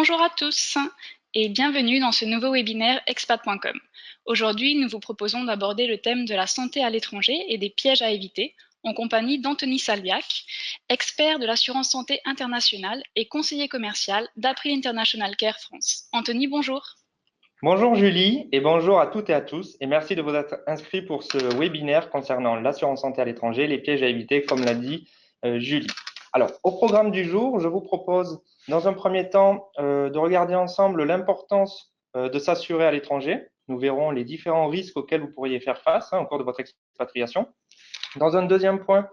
Bonjour à tous et bienvenue dans ce nouveau webinaire expat.com. Aujourd'hui, nous vous proposons d'aborder le thème de la santé à l'étranger et des pièges à éviter en compagnie d'Anthony Salviac, expert de l'assurance santé internationale et conseiller commercial d'April International Care France. Anthony, bonjour. Bonjour Julie et bonjour à toutes et à tous et merci de vous être inscrits pour ce webinaire concernant l'assurance santé à l'étranger, les pièges à éviter, comme l'a dit Julie. Alors, au programme du jour, je vous propose dans un premier temps de regarder ensemble l'importance de s'assurer à l'étranger. Nous verrons les différents risques auxquels vous pourriez faire face au cours de votre expatriation. Dans un deuxième point,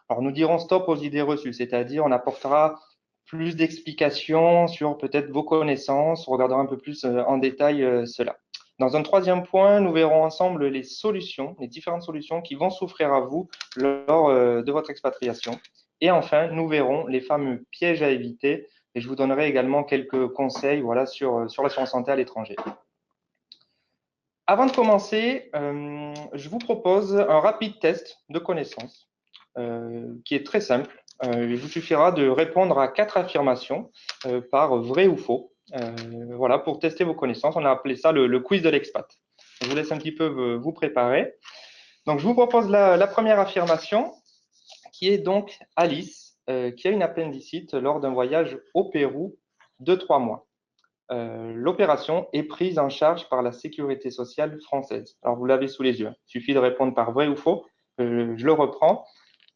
alors nous dirons stop aux idées reçues, c'est-à-dire on apportera plus d'explications sur peut-être vos connaissances, on regardera un peu plus en détail cela. Dans un troisième point, nous verrons ensemble les solutions, les différentes solutions qui vont s'offrir à vous lors de votre expatriation. Et enfin, nous verrons les fameux pièges à éviter et je vous donnerai également quelques conseils sur l'assurance santé à l'étranger. Avant de commencer, je vous propose un rapide test de connaissances qui est très simple. Il vous suffira de répondre à 4 affirmations par vrai ou faux. Voilà, pour tester vos connaissances. On a appelé ça le quiz de l'expat. Je vous laisse un petit peu vous préparer. Donc, je vous propose la première affirmation, qui est donc Alice, qui a une appendicite lors d'un voyage au Pérou de 3 mois. L'opération est prise en charge par la sécurité sociale française. Alors, vous l'avez sous les yeux. Il suffit de répondre par vrai ou faux. Je le reprends.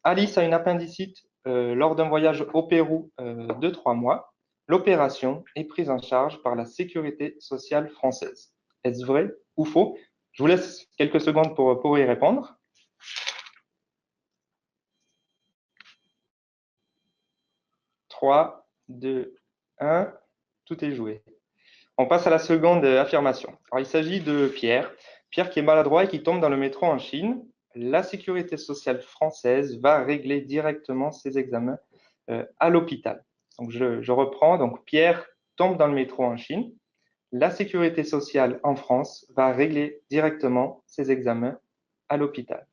Alice a une appendicite lors d'un voyage au Pérou de 3 mois. L'opération est prise en charge par la sécurité sociale française. Est-ce vrai ou faux? Je vous laisse quelques secondes pour y répondre. 3, 2, 1, tout est joué. On passe à la seconde affirmation. Alors, il s'agit de Pierre. Pierre qui est maladroit et qui tombe dans le métro en Chine. La sécurité sociale française va régler directement ses examens à l'hôpital. Donc, je reprends. Donc, Pierre tombe dans le métro en Chine. La sécurité sociale en France va régler directement ses examens à l'hôpital.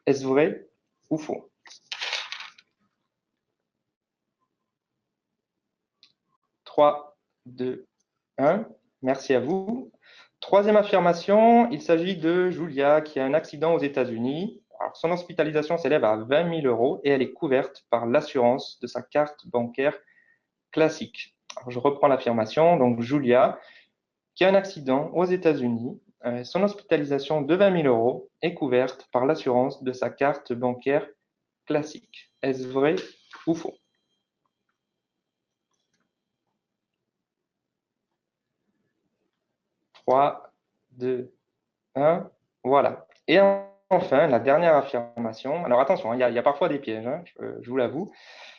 Est-ce vrai ou faux? 3, 2, 1. Merci à vous. Troisième affirmation, il s'agit de Julia qui a un accident aux États-Unis. Son hospitalisation s'élève à 20 000 € et elle est couverte par l'assurance de sa carte bancaire classique. Alors, je reprends l'affirmation. Donc, Julia qui a un accident aux États-Unis, son hospitalisation de 20 000 € est couverte par l'assurance de sa carte bancaire classique. Est-ce vrai ou faux? 3, 2, 1, voilà. Et enfin, la dernière affirmation. Alors attention, il y a parfois des pièges, je vous l'avoue.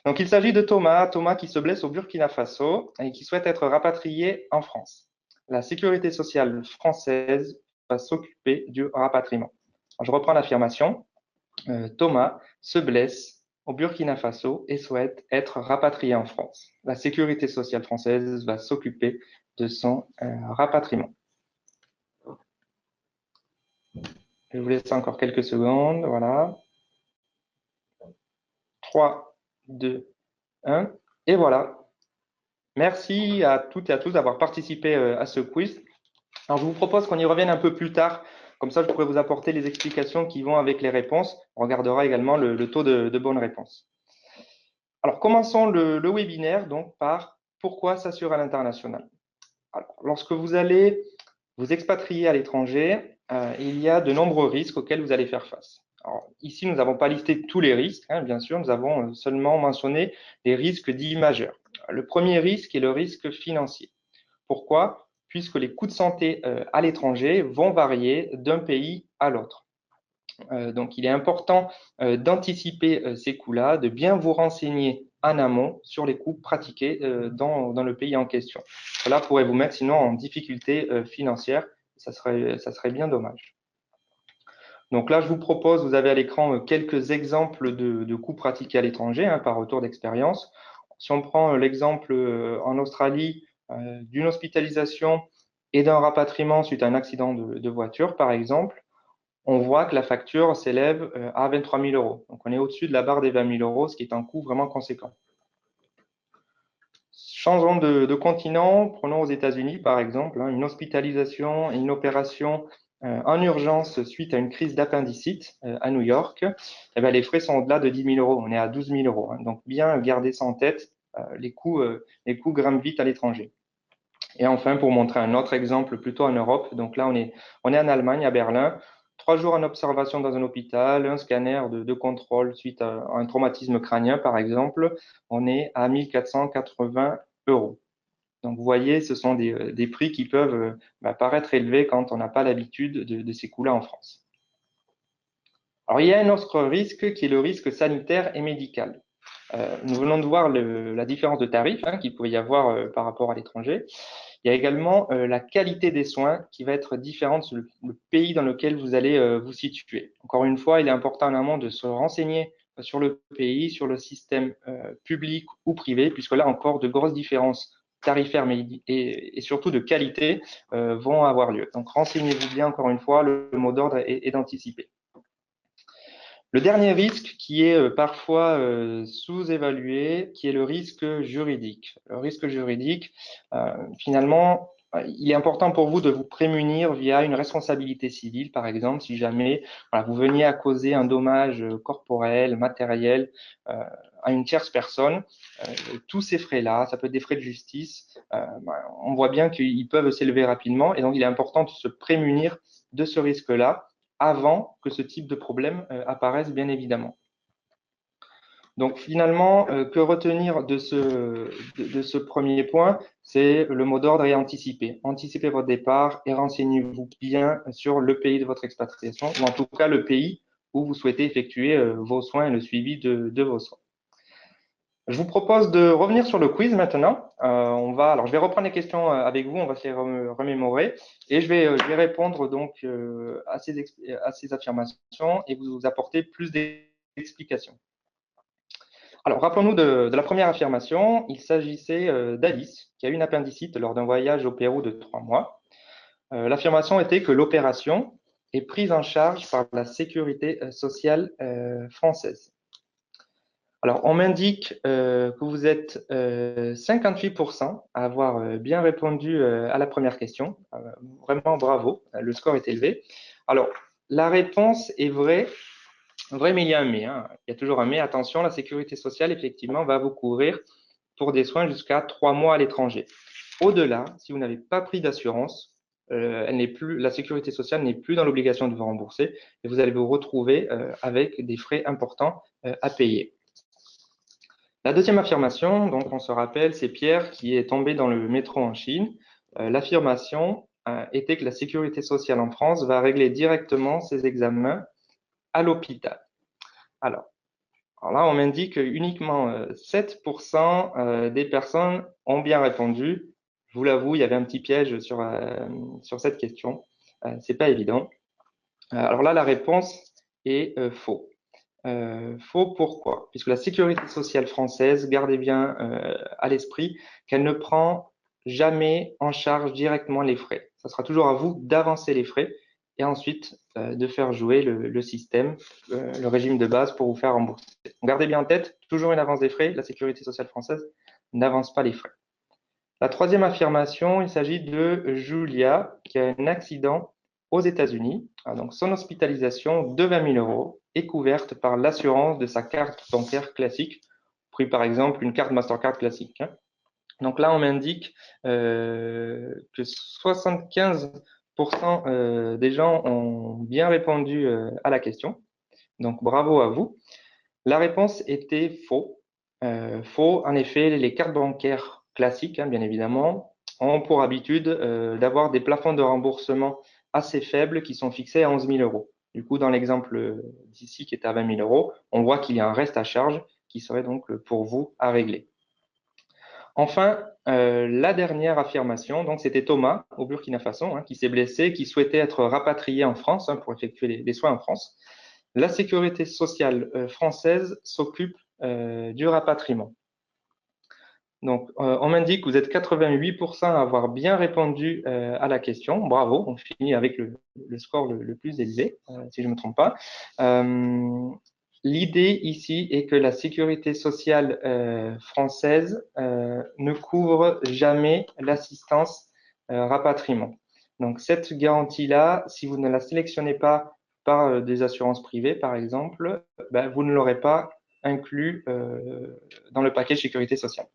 Donc il s'agit de Thomas, Thomas qui se blesse au Burkina Faso et qui souhaite être rapatrié en France. La sécurité sociale française va s'occuper du rapatriement. Alors, je reprends l'affirmation. Thomas se blesse au Burkina Faso et souhaite être rapatrié en France. La sécurité sociale française va s'occuper de son rapatriement. Je vous laisse encore quelques secondes. Voilà. 3, 2, 1. Et voilà. Merci à toutes et à tous d'avoir participé à ce quiz. Alors, je vous propose qu'on y revienne un peu plus tard. Comme ça, je pourrais vous apporter les explications qui vont avec les réponses. On regardera également le taux de bonnes réponses. Alors, commençons le webinaire donc par pourquoi s'assurer à l'international. Lorsque vous allez vous expatrier à l'étranger, il y a de nombreux risques auxquels vous allez faire face. Alors, ici, nous n'avons pas listé tous les risques, bien sûr, nous avons seulement mentionné les risques dits majeurs. Le premier risque est le risque financier. Pourquoi? Puisque les coûts de santé à l'étranger vont varier d'un pays à l'autre. Donc, il est important d'anticiper ces coûts-là, de bien vous renseigner en amont sur les coûts pratiqués dans le pays en question. Cela pourrait vous mettre sinon en difficulté financière. Ça serait bien dommage. Donc là, je vous propose, vous avez à l'écran quelques exemples de coûts pratiqués à l'étranger par retour d'expérience. Si on prend l'exemple en Australie d'une hospitalisation et d'un rapatriement suite à un accident de voiture, par exemple, on voit que la facture s'élève à 23 000 €. Donc, on est au-dessus de la barre des 20 000 €, ce qui est un coût vraiment conséquent. Changeons de continent, prenons aux États-Unis par exemple, hein, une hospitalisation et une opération en urgence suite à une crise d'appendicite à New York, eh ben, les frais sont au-delà de 10 000 euros, on est à 12 000 euros. Hein. Donc bien garder ça en tête, les coûts grimpent vite à l'étranger. Et enfin, pour montrer un autre exemple plutôt en Europe, donc là on est en Allemagne, à Berlin, 3 jours en observation dans un hôpital, un scanner de contrôle suite à un traumatisme crânien par exemple, on est à 1480 euros. Donc, vous voyez, ce sont des prix qui peuvent paraître élevés quand on n'a pas l'habitude de ces coûts-là en France. Alors, il y a un autre risque qui est le risque sanitaire et médical. Nous venons de voir la différence de tarifs hein, qu'il pouvait y avoir par rapport à l'étranger. Il y a également la qualité des soins qui va être différente sur le pays dans lequel vous allez vous situer. Encore une fois, il est important en amont de se renseigner sur le pays, sur le système public ou privé, puisque là encore, de grosses différences tarifaires et surtout de qualité vont avoir lieu. Donc, renseignez-vous bien, encore une fois, le mot d'ordre est d'anticiper. Le dernier risque qui est parfois sous-évalué, qui est le risque juridique. Le risque juridique, finalement, il est important pour vous de vous prémunir via une responsabilité civile, par exemple, si jamais vous veniez à causer un dommage corporel, matériel à une tierce personne. Tous ces frais-là, ça peut être des frais de justice, on voit bien qu'ils peuvent s'élever rapidement et donc il est important de se prémunir de ce risque-là avant que ce type de problème apparaisse, bien évidemment. Donc finalement, que retenir de ce premier point? C'est le mot d'ordre et anticiper. Anticipez votre départ et renseignez-vous bien sur le pays de votre expatriation, ou en tout cas le pays où vous souhaitez effectuer vos soins et le suivi de vos soins. Je vous propose de revenir sur le quiz maintenant. Alors je vais reprendre les questions avec vous, on va se les remémorer et je vais répondre donc à ces affirmations et vous apporter plus d'explications. Alors rappelons-nous de la première affirmation. Il s'agissait d'Alice qui a eu une appendicite lors d'un voyage au Pérou de 3 mois. L'affirmation était que l'opération est prise en charge par la sécurité sociale française. Alors, on m'indique que vous êtes 58% à avoir bien répondu à la première question. Vraiment bravo, le score est élevé. Alors, la réponse est vraie, mais il y a un mais. Hein. Il y a toujours un mais. Attention, la sécurité sociale, effectivement, va vous couvrir pour des soins jusqu'à 3 mois à l'étranger. Au-delà, si vous n'avez pas pris d'assurance, la sécurité sociale n'est plus dans l'obligation de vous rembourser et vous allez vous retrouver avec des frais importants à payer. La deuxième affirmation, donc on se rappelle, c'est Pierre qui est tombé dans le métro en Chine. L'affirmation était que la sécurité sociale en France va régler directement ses examens à l'hôpital. Alors là, on m'indique que uniquement 7% des personnes ont bien répondu. Je vous l'avoue, il y avait un petit piège sur cette question. C'est pas évident. Alors là, la réponse est faux. Faux pourquoi? Puisque la sécurité sociale française, gardez bien à l'esprit qu'elle ne prend jamais en charge directement les frais. Ça sera toujours à vous d'avancer les frais et ensuite de faire jouer le système, le régime de base pour vous faire rembourser. Gardez bien en tête, toujours une avance des frais, la sécurité sociale française n'avance pas les frais. La troisième affirmation, il s'agit de Julia qui a un accident aux États-Unis. Donc, son hospitalisation de 20 000 euros est couverte par l'assurance de sa carte bancaire classique, pris par exemple une carte Mastercard classique. Hein. Donc là, on m'indique que 75% des gens ont bien répondu à la question. Donc, bravo à vous. La réponse était faux. Faux, en effet, les cartes bancaires classiques, hein, bien évidemment, ont pour habitude d'avoir des plafonds de remboursement assez faibles qui sont fixés à 11 000 euros. Du coup, dans l'exemple d'ici qui est à 20 000 euros, on voit qu'il y a un reste à charge qui serait donc pour vous à régler. Enfin, la dernière affirmation, donc c'était Thomas au Burkina Faso, hein, qui s'est blessé, qui souhaitait être rapatrié en France hein, pour effectuer les soins en France. La sécurité sociale française s'occupe du rapatriement. Donc, on m'indique que vous êtes 88% à avoir bien répondu à la question. Bravo, on finit avec le score le plus élevé, si je ne me trompe pas. L'idée ici est que la sécurité sociale française ne couvre jamais l'assistance rapatriement. Donc cette garantie-là, si vous ne la sélectionnez pas par des assurances privées, par exemple, ben, vous ne l'aurez pas inclus dans le paquet sécurité sociale.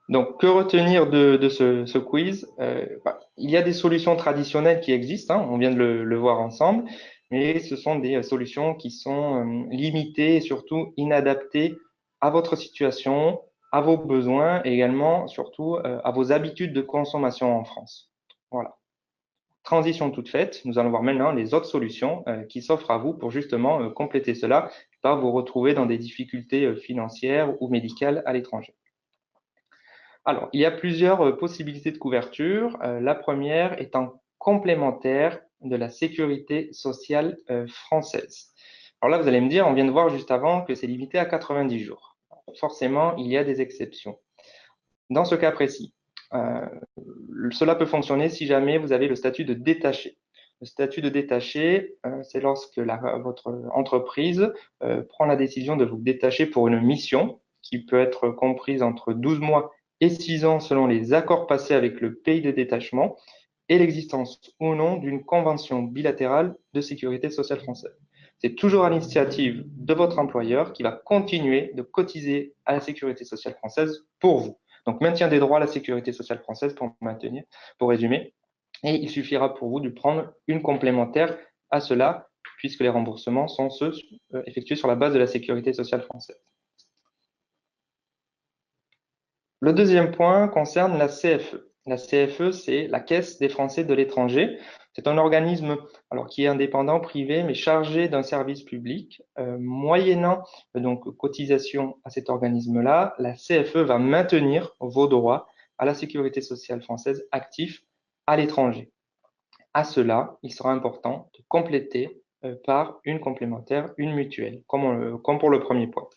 Donc, que retenir de ce quiz? Il y a des solutions traditionnelles qui existent, hein, on vient de le voir ensemble, mais ce sont des solutions qui sont limitées et surtout inadaptées à votre situation, à vos besoins et également, surtout, à vos habitudes de consommation en France. Voilà. Transition toute faite, nous allons voir maintenant les autres solutions qui s'offrent à vous pour justement compléter cela, pas vous retrouver dans des difficultés financières ou médicales à l'étranger. Alors, il y a plusieurs possibilités de couverture. La première étant complémentaire de la sécurité sociale française. Alors là, vous allez me dire, on vient de voir juste avant que c'est limité à 90 jours. Forcément, il y a des exceptions. Dans ce cas précis, cela peut fonctionner si jamais vous avez le statut de détaché. Le statut de détaché, c'est lorsque votre entreprise prend la décision de vous détacher pour une mission qui peut être comprise entre 12 mois et 6 ans selon les accords passés avec le pays de détachement et l'existence ou non d'une convention bilatérale de sécurité sociale française. C'est toujours à l'initiative de votre employeur qui va continuer de cotiser à la sécurité sociale française pour vous. Donc, maintien des droits à la sécurité sociale française pour maintenir, pour résumer. Et il suffira pour vous de prendre une complémentaire à cela, puisque les remboursements sont ceux effectués sur la base de la sécurité sociale française. Le deuxième point concerne la CFE. La CFE, c'est la Caisse des Français de l'étranger. C'est un organisme qui est indépendant, privé, mais chargé d'un service public. Moyennant donc cotisation à cet organisme-là, la CFE va maintenir vos droits à la sécurité sociale française actifs à l'étranger. À cela, il sera important de compléter par une complémentaire, une mutuelle, comme pour le premier point.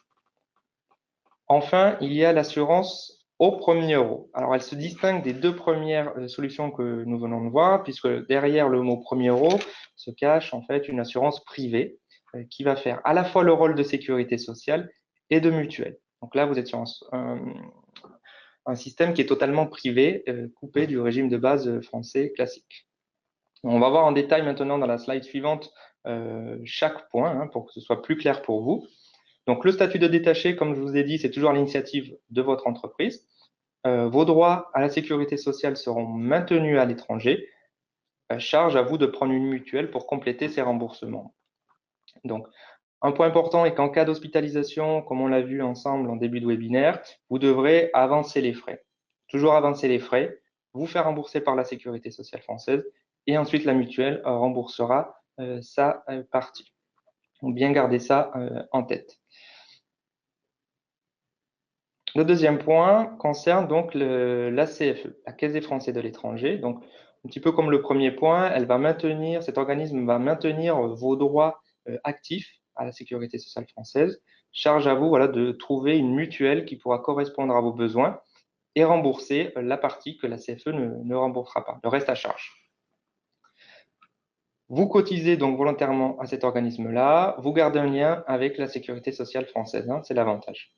Enfin, il y a l'assurance au premier euro. Alors, elle se distingue des deux premières solutions que nous venons de voir, puisque derrière le mot premier euro se cache en fait une assurance privée qui va faire à la fois le rôle de sécurité sociale et de mutuelle. Donc là, vous êtes sur un système qui est totalement privé, coupé du régime de base français classique. On va voir en détail maintenant dans la slide suivante chaque point pour que ce soit plus clair pour vous. Donc, le statut de détaché, comme je vous ai dit, c'est toujours à l'initiative de votre entreprise. Vos droits à la sécurité sociale seront maintenus à l'étranger. Charge à vous de prendre une mutuelle pour compléter ces remboursements. Donc, un point important est qu'en cas d'hospitalisation, comme on l'a vu ensemble en début de webinaire, vous devrez avancer les frais. Toujours avancer les frais, vous faire rembourser par la sécurité sociale française et ensuite la mutuelle remboursera sa partie. Donc, bien garder ça en tête. Le deuxième point concerne donc la CFE, la Caisse des Français de l'étranger. Donc, un petit peu comme le premier point, cet organisme va maintenir vos droits actifs à la sécurité sociale française. Charge à vous de trouver une mutuelle qui pourra correspondre à vos besoins et rembourser la partie que la CFE ne remboursera pas, le reste à charge. Vous cotisez donc volontairement à cet organisme-là, vous gardez un lien avec la sécurité sociale française, c'est l'avantage.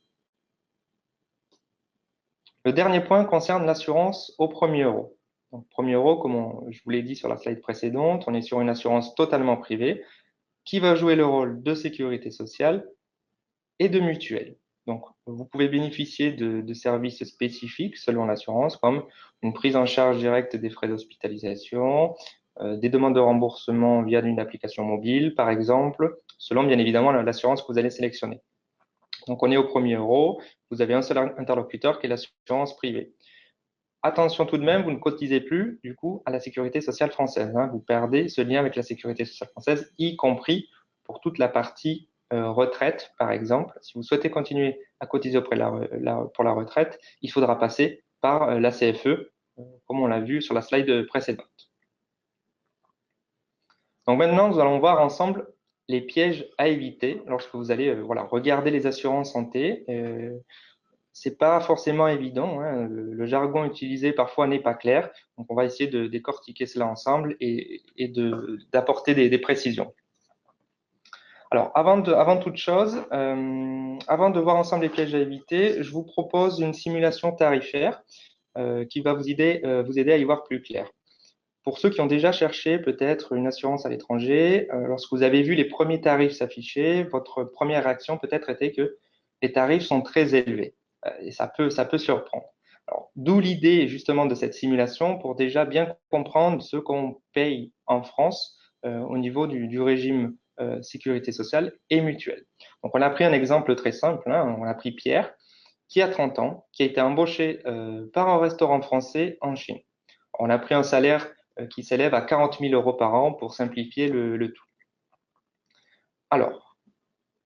Le dernier point concerne l'assurance au premier euro. Donc, premier euro, comme je vous l'ai dit sur la slide précédente, on est sur une assurance totalement privée qui va jouer le rôle de sécurité sociale et de mutuelle. Donc, vous pouvez bénéficier de services spécifiques selon l'assurance, comme une prise en charge directe des frais d'hospitalisation, des demandes de remboursement via une application mobile, par exemple, selon bien évidemment l'assurance que vous allez sélectionner. Donc, on est au premier euro. Vous avez un seul interlocuteur qui est l'assurance privée. Attention tout de même, vous ne cotisez plus, du coup, à la sécurité sociale française. Vous perdez ce lien avec la sécurité sociale française, y compris pour toute la partie retraite, par exemple. Si vous souhaitez continuer à cotiser pour la retraite, il faudra passer par la CFE, comme on l'a vu sur la slide précédente. Donc maintenant, nous allons voir ensemble les pièges à éviter lorsque vous allez regarder les assurances santé. C'est pas forcément évident, le jargon utilisé parfois n'est pas clair, donc on va essayer de décortiquer cela ensemble et d'apporter des précisions. Alors, avant toute chose, avant de voir ensemble les pièges à éviter, je vous propose une simulation tarifaire qui va vous aider à y voir plus clair. Pour ceux qui ont déjà cherché peut-être une assurance à l'étranger, lorsque vous avez vu les premiers tarifs s'afficher, votre première réaction peut-être était que les tarifs sont très élevés et ça peut surprendre. Alors, d'où l'idée justement de cette simulation pour déjà bien comprendre ce qu'on paye en France au niveau du régime sécurité sociale et mutuelle. Donc, on a pris un exemple très simple, hein, on a pris Pierre qui a 30 ans, qui a été embauché par un restaurant français en Chine. On a pris un salaire qui s'élève à 40 000 euros par an pour simplifier le tout. Alors,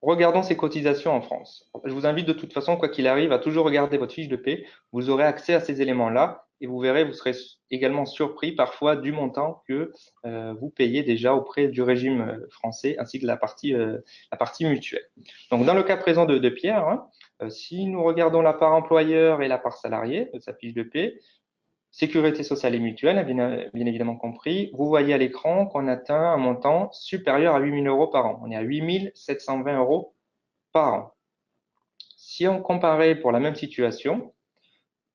regardons ces cotisations en France. Je vous invite de toute façon, quoi qu'il arrive, à toujours regarder votre fiche de paie. Vous aurez accès à ces éléments-là et vous verrez, vous serez également surpris parfois du montant que vous payez déjà auprès du régime français ainsi que la partie mutuelle. Donc, dans le cas présent de Pierre, hein, si nous regardons la part employeur et la part salariée de sa fiche de paie, sécurité sociale et mutuelle, bien évidemment compris, vous voyez à l'écran qu'on atteint un montant supérieur à 8 000 euros par an. On est à 8 720 euros par an. Si on comparait pour la même situation,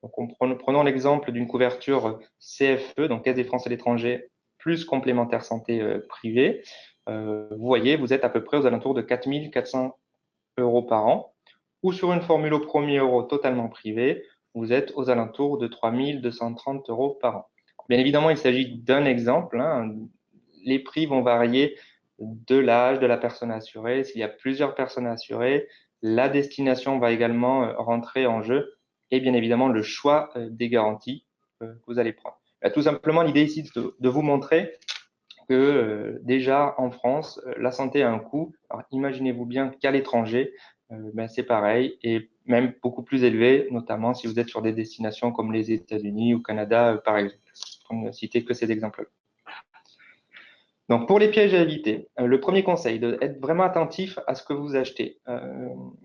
donc prenons l'exemple d'une couverture CFE, donc Caisse des Français à l'étranger, plus complémentaire santé privée, vous voyez, vous êtes à peu près aux alentours de 4 400 euros par an, ou sur une formule au premier euro totalement privée, vous êtes aux alentours de 3 230 euros par an. Bien évidemment, il s'agit d'un exemple, hein. Les prix vont varier de l'âge de la personne assurée. S'il y a plusieurs personnes assurées, la destination va également rentrer en jeu et bien évidemment le choix des garanties que vous allez prendre. Tout simplement, l'idée ici de vous montrer que déjà en France, la santé a un coût. Alors, imaginez-vous bien qu'à l'étranger, ben, c'est pareil et même beaucoup plus élevé, notamment si vous êtes sur des destinations comme les États-Unis ou Canada, par exemple, pour ne citer que ces exemples-là. Donc, pour les pièges à éviter, le premier conseil, d'être vraiment attentif à ce que vous achetez.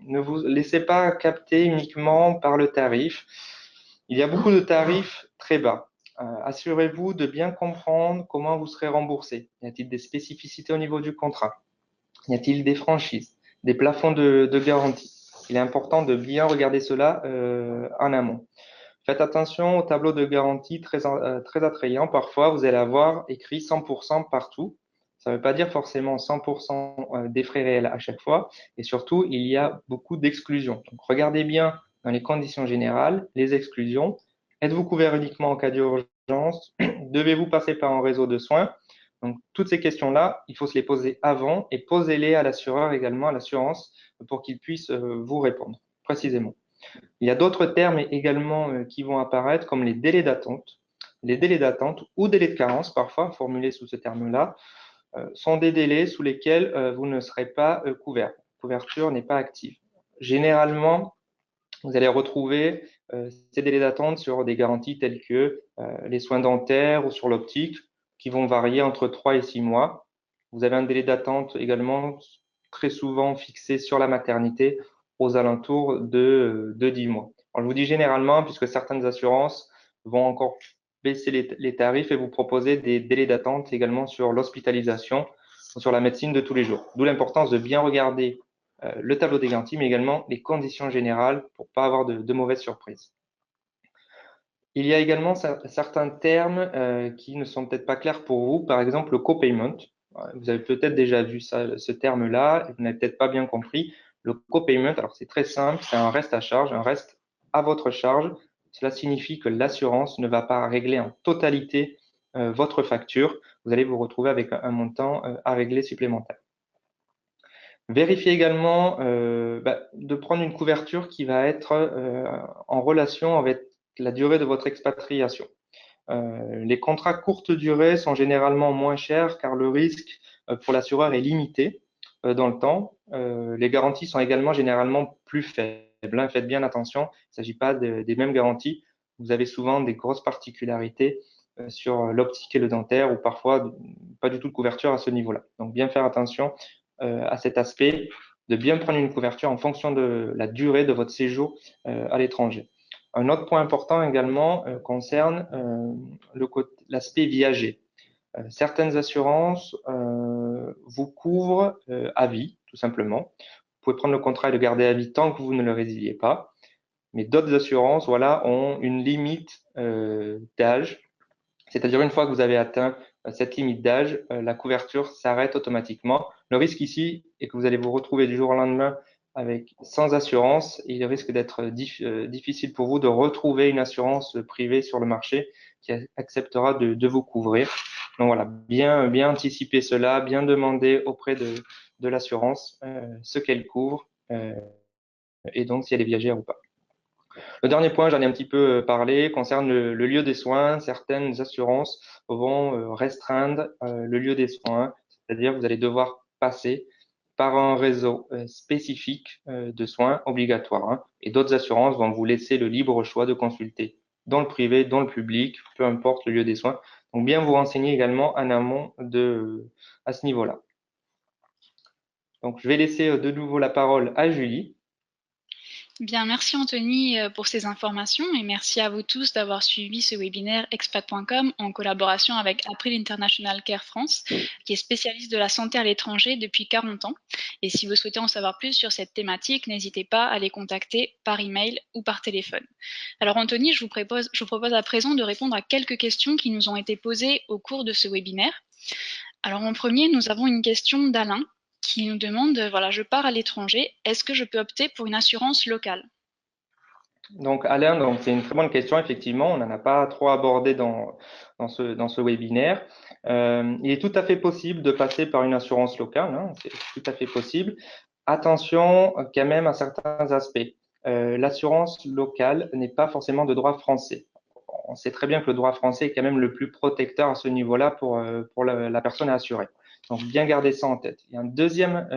Ne vous laissez pas capter uniquement par le tarif. Il y a beaucoup de tarifs très bas. Assurez-vous de bien comprendre comment vous serez remboursé. Y a-t-il des spécificités au niveau du contrat? Y a-t-il des franchises, des plafonds de garantie? Il est important de bien regarder cela en amont. Faites attention au tableau de garantie très attrayant. Parfois, vous allez avoir écrit 100% partout. Ça ne veut pas dire forcément 100% des frais réels à chaque fois. Et surtout, il y a beaucoup d'exclusions. Donc, regardez bien dans les conditions générales les exclusions. Êtes-vous couvert uniquement en cas d'urgence? Devez-vous passer par un réseau de soins? Donc, toutes ces questions-là, il faut se les poser avant et posez-les à l'assureur également, à l'assurance, pour qu'il puisse vous répondre précisément. Il y a d'autres termes également qui vont apparaître, comme les délais d'attente. Les délais d'attente ou délais de carence, parfois formulés sous ce terme-là, sont des délais sous lesquels vous ne serez pas couvert. La couverture n'est pas active. Généralement, vous allez retrouver ces délais d'attente sur des garanties telles que les soins dentaires ou sur l'optique, qui vont varier entre 3 et 6 mois. Vous avez un délai d'attente également très souvent fixé sur la maternité aux alentours de 10 mois. Alors, je vous dis généralement, puisque certaines assurances vont encore baisser les tarifs et vous proposer des délais d'attente également sur l'hospitalisation ou sur la médecine de tous les jours. D'où l'importance de bien regarder le tableau des garanties, mais également les conditions générales pour pas avoir de mauvaises surprises. Il y a également certains termes qui ne sont peut-être pas clairs pour vous, par exemple le copayment. Vous avez peut-être déjà vu ça, ce terme-là, et vous n'avez peut-être pas bien compris. Le copayment, alors c'est très simple, c'est un reste à charge, un reste à votre charge. Cela signifie que l'assurance ne va pas régler en totalité votre facture. Vous allez vous retrouver avec un montant à régler supplémentaire. Vérifiez également de prendre une couverture qui va être en relation avec la durée de votre expatriation. Les contrats courte durée sont généralement moins chers car le risque pour l'assureur est limité dans le temps. Les garanties sont également généralement plus faibles, hein. Faites bien attention, il ne s'agit pas des mêmes garanties. Vous avez souvent des grosses particularités sur l'optique et le dentaire ou parfois pas du tout de couverture à ce niveau-là. Donc bien faire attention à cet aspect, de bien prendre une couverture en fonction de la durée de votre séjour à l'étranger. Un autre point important également concerne l'aspect viager. Certaines assurances vous couvrent à vie, tout simplement. Vous pouvez prendre le contrat et le garder à vie tant que vous ne le résiliez pas. Mais d'autres assurances, voilà, ont une limite d'âge. C'est-à-dire une fois que vous avez atteint cette limite d'âge, la couverture s'arrête automatiquement. Le risque ici est que vous allez vous retrouver du jour au lendemain avec sans assurance. Et il risque d'être difficile pour vous de retrouver une assurance privée sur le marché qui acceptera de vous couvrir. Donc voilà, bien anticiper cela, bien demander auprès de l'assurance ce qu'elle couvre et donc si elle est viagère ou pas. Le dernier point, j'en ai un petit peu parlé, concerne le lieu des soins. Certaines assurances vont restreindre le lieu des soins, c'est-à-dire vous allez devoir passer par un réseau spécifique de soins obligatoires, hein. Et d'autres assurances vont vous laisser le libre choix de consulter dans le privé, dans le public, peu importe le lieu des soins. Donc bien vous renseigner également en amont à ce niveau-là. Donc je vais laisser de nouveau la parole à Julie. Bien, merci Anthony pour ces informations et merci à vous tous d'avoir suivi ce webinaire expat.com en collaboration avec April International Care France, qui est spécialiste de la santé à l'étranger depuis 40 ans. Et si vous souhaitez en savoir plus sur cette thématique, n'hésitez pas à les contacter par email ou par téléphone. Alors Anthony, je vous propose à présent de répondre à quelques questions qui nous ont été posées au cours de ce webinaire. Alors en premier, nous avons une question d'Alain qui nous demande, voilà, je pars à l'étranger, est-ce que je peux opter pour une assurance locale? Donc Alain, donc c'est une très bonne question, effectivement, on n'en a pas trop abordé dans ce webinaire. Il est tout à fait possible de passer par une assurance locale, hein, c'est tout à fait possible. Attention quand même à certains aspects. L'assurance locale n'est pas forcément de droit français. On sait très bien que le droit français est quand même le plus protecteur à ce niveau-là pour la personne à assurer. Donc bien garder ça en tête. Il y a un deuxième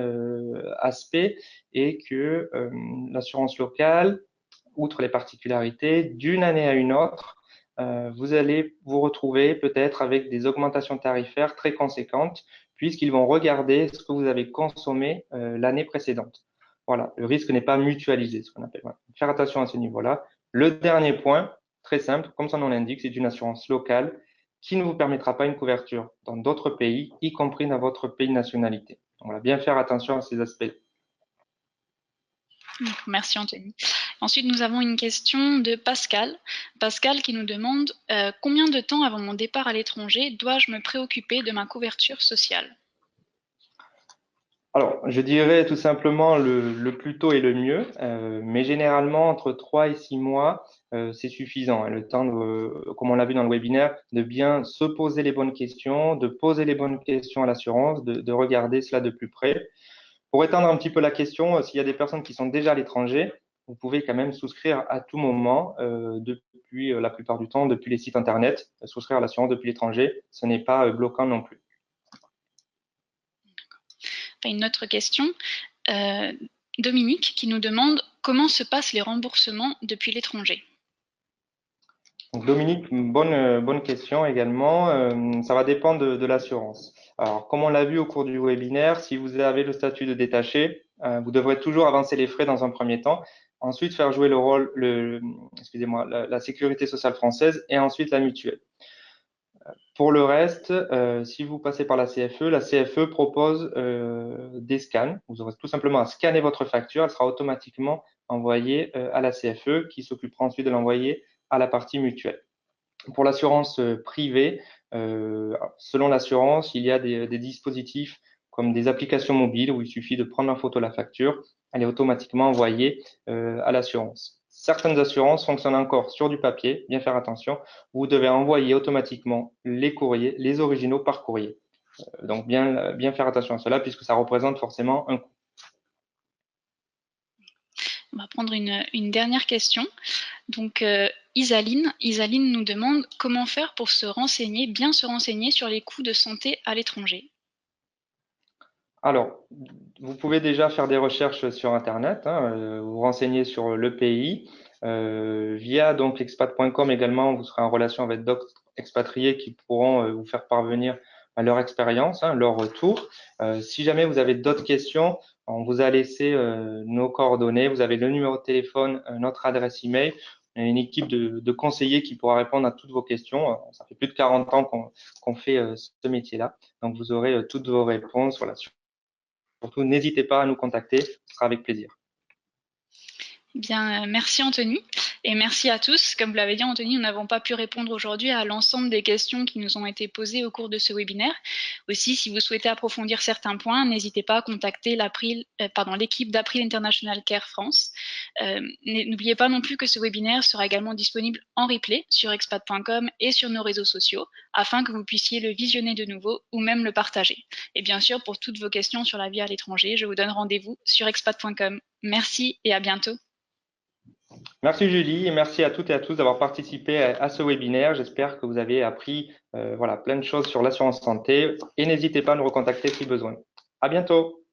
aspect est que l'assurance locale, outre les particularités, d'une année à une autre, vous allez vous retrouver peut-être avec des augmentations tarifaires très conséquentes, puisqu'ils vont regarder ce que vous avez consommé l'année précédente. Voilà, le risque n'est pas mutualisé, ce qu'on appelle. Voilà. Faire attention à ce niveau-là. Le dernier point, très simple, comme son nom l'indique, c'est une assurance locale qui ne vous permettra pas une couverture dans d'autres pays, y compris dans votre pays de nationalité. Donc, voilà, bien faire attention à ces aspects. Merci Anthony. Ensuite, nous avons une question de Pascal. Pascal qui nous demande combien de temps avant mon départ à l'étranger dois-je me préoccuper de ma couverture sociale? Alors, je dirais tout simplement le plus tôt est le mieux, mais généralement entre 3 et 6 mois, c'est suffisant, hein. Le temps, comme on l'a vu dans le webinaire, de bien se poser les bonnes questions, de poser les bonnes questions à l'assurance, de regarder cela de plus près. Pour étendre un petit peu la question, s'il y a des personnes qui sont déjà à l'étranger, vous pouvez quand même souscrire à tout moment, depuis la plupart du temps, depuis les sites internet, souscrire à l'assurance depuis l'étranger, ce n'est pas bloquant non plus. Une autre question, Dominique qui nous demande comment se passent les remboursements depuis l'étranger. Donc Dominique, une bonne question également. Ça va dépendre de l'assurance. Alors, comme on l'a vu au cours du webinaire, si vous avez le statut de détaché, vous devrez toujours avancer les frais dans un premier temps, ensuite faire jouer le rôle, excusez-moi, la sécurité sociale française et ensuite la mutuelle. Pour le reste, si vous passez par la CFE propose des scans. Vous aurez tout simplement à scanner votre facture. Elle sera automatiquement envoyée à la CFE qui s'occupera ensuite de l'envoyer à la partie mutuelle. Pour l'assurance privée, selon l'assurance, il y a des dispositifs comme des applications mobiles où il suffit de prendre en photo la facture. Elle est automatiquement envoyée à l'assurance. Certaines assurances fonctionnent encore sur du papier, bien faire attention. Vous devez envoyer automatiquement les courriers, les originaux par courrier. Donc bien faire attention à cela puisque ça représente forcément un coût. On va prendre une dernière question. Donc Isaline nous demande comment faire pour bien se renseigner sur les coûts de santé à l'étranger. Alors, vous pouvez déjà faire des recherches sur Internet, hein, vous renseigner sur le pays. Via donc expat.com également, vous serez en relation avec d'autres expatriés qui pourront vous faire parvenir à leur expérience, hein, leur retour. Si jamais vous avez d'autres questions, on vous a laissé nos coordonnées, vous avez le numéro de téléphone, notre adresse email, et une équipe de conseillers qui pourra répondre à toutes vos questions. Ça fait plus de 40 ans qu'on fait ce métier-là, donc vous aurez toutes vos réponses, voilà, sur surtout, n'hésitez pas à nous contacter, ce sera avec plaisir. Bien, merci Anthony et merci à tous. Comme vous l'avez dit Anthony, nous n'avons pas pu répondre aujourd'hui à l'ensemble des questions qui nous ont été posées au cours de ce webinaire. Aussi, si vous souhaitez approfondir certains points, n'hésitez pas à contacter l'équipe d'April International Care France. N'oubliez pas non plus que ce webinaire sera également disponible en replay sur expat.com et sur nos réseaux sociaux afin que vous puissiez le visionner de nouveau ou même le partager. Et bien sûr, pour toutes vos questions sur la vie à l'étranger, je vous donne rendez-vous sur expat.com. Merci et à bientôt. Merci Julie et merci à toutes et à tous d'avoir participé à ce webinaire. J'espère que vous avez appris voilà, plein de choses sur l'assurance santé et n'hésitez pas à nous recontacter si besoin. À bientôt.